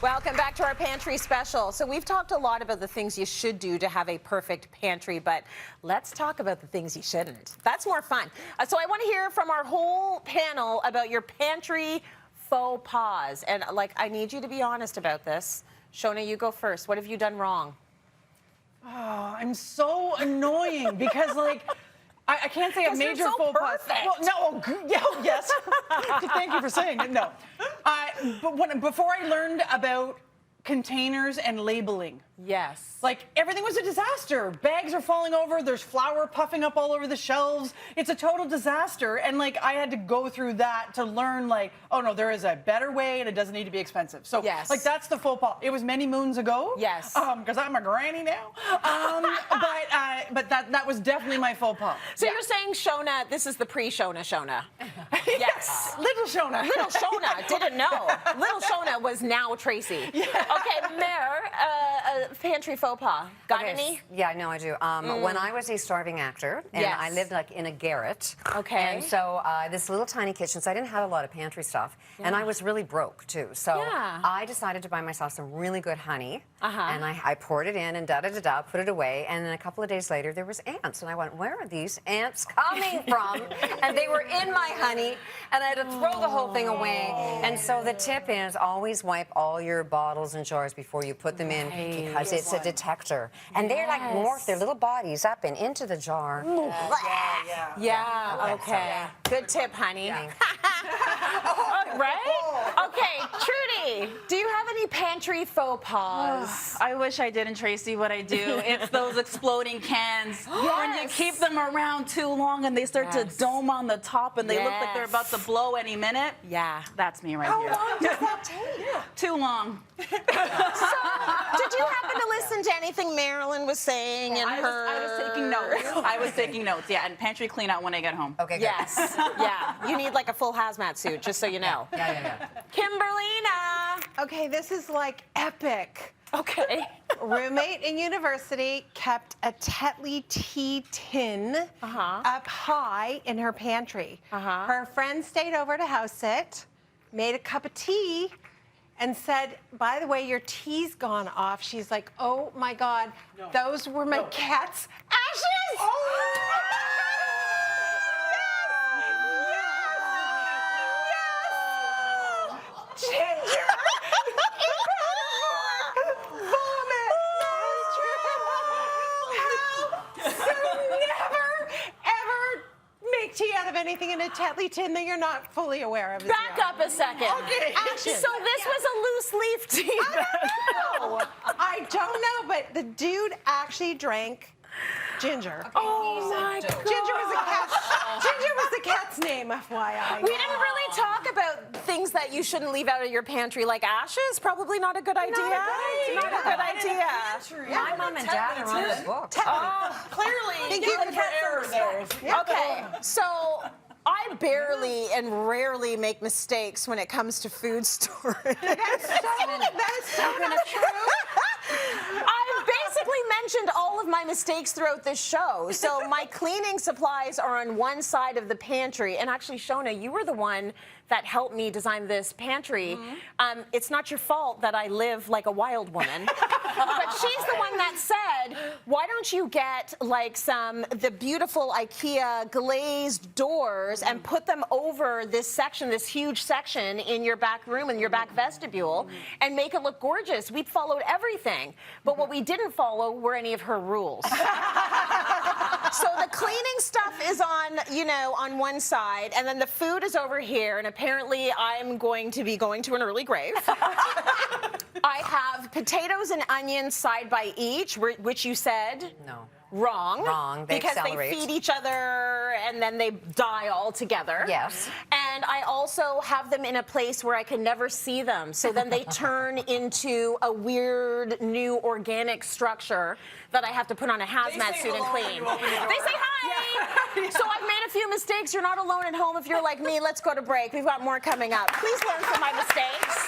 Welcome back to our pantry special. So we've talked a lot about the things you should do to have a perfect pantry, but let's talk about the things you shouldn't. That's more fun. So I want to hear from our whole panel about your pantry faux pas. And I need you to be honest about this. Shoana, you go first. What have you done wrong? Oh, I'm so annoying because I can't say a major faux pas. Well, no, yes. Thank you for saying it. No, but before I learned about containers and labeling, yes, everything was a disaster. Bags are falling over. There's flour puffing up all over the shelves. It's a total disaster. And I had to go through that to learn oh no, there is a better way and it doesn't need to be expensive. So yes, that's the faux pas. It was many moons ago. Yes. Because I'm a granny now. But that was definitely my faux pas. So you're saying Shoana, this is the pre-Shoana. Yes. Little Shoana. Little Shoana didn't know. Little Shoana was now Tracy. Yeah. Okay, Mayor, pantry faux pas. Got any? Yeah, no, I do. When I was a starving actor, and yes, I lived in a garret. Okay. And so this little tiny kitchen, so I didn't have a lot of pantry stuff. Yeah. And I was really broke, too. So yeah, I decided to buy myself some really good honey. And I poured it in and da-da-da-da, put it away. And then a couple of days later, there was ants. And I went, where are these ants coming from? And they were in my honey. And I had to throw the whole thing away. And so the tip is always wipe all your bottles and jars before you put them in, because it's a detector. And they're morph their little bodies up and into the jar. Yeah, okay. Good tip, honey. Right? Okay, Trudy, do you have any pantry faux pas? I wish I didn't, Tracy. What I do, it's those exploding cans. When you keep them around too long and they start to dome on the top and they look like they're about to blow any minute. Yeah. That's me right here. How long does that take? Too long. So, did you happen to listen to anything Marilyn was saying in her... I was taking notes. I was taking notes, yeah, and pantry clean out when I get home. Okay, good. Yes, yeah. You need a full hazmat suit, just so you know. Yeah. Kimberlina! Okay, this is epic. Okay. Roommate in university kept a Tetley tea tin up high in her pantry. Her friend stayed over to house sit, made a cup of tea, and said, by the way, your tea's gone off. She's like, oh my God, those were my cat's ashes! Ginger! Vomit! So never, ever make tea out of anything in a Tetley tin that you're not fully aware of. Back up a second. Okay. Action. So this was a loose leaf tea. I don't know, but the dude actually drank ginger. Oh my God. Ginger was the cat's name, FYI. We didn't really talk about things that you shouldn't leave out of your pantry, like ashes. Probably not a good idea. Not a good idea. My mom and dad are on this book. Oh, clearly. Thank you for error there. Okay, so I barely and rarely make mistakes when it comes to food storage. That's so not true. I've basically mentioned all of my mistakes throughout this show. So my cleaning supplies are on one side of the pantry. And actually, Shoana, you were the one that helped me design this pantry. It's not your fault that I live like a wild woman. But she's the one that said, why don't you get the beautiful IKEA glazed doors and put them over this section, this huge section in your back room, in your back vestibule, and make it look gorgeous. We'd followed everything. But what we didn't follow were any of her rules. So the cleaning stuff is on one side, and then the food is over here, and apparently I'm going to be going to an early grave. I have potatoes and onions side by each, which you said... No. Wrong. Wrong. Because accelerate. they feed each other and then they die all together. Yes. And I also have them in a place where I can never see them. So then they turn into a weird new organic structure that I have to put on a hazmat suit and clean. They say hi. Yeah. So I've made a few mistakes. You're not alone at home if you're like me. Let's go to break. We've got more coming up. Please learn from my mistakes.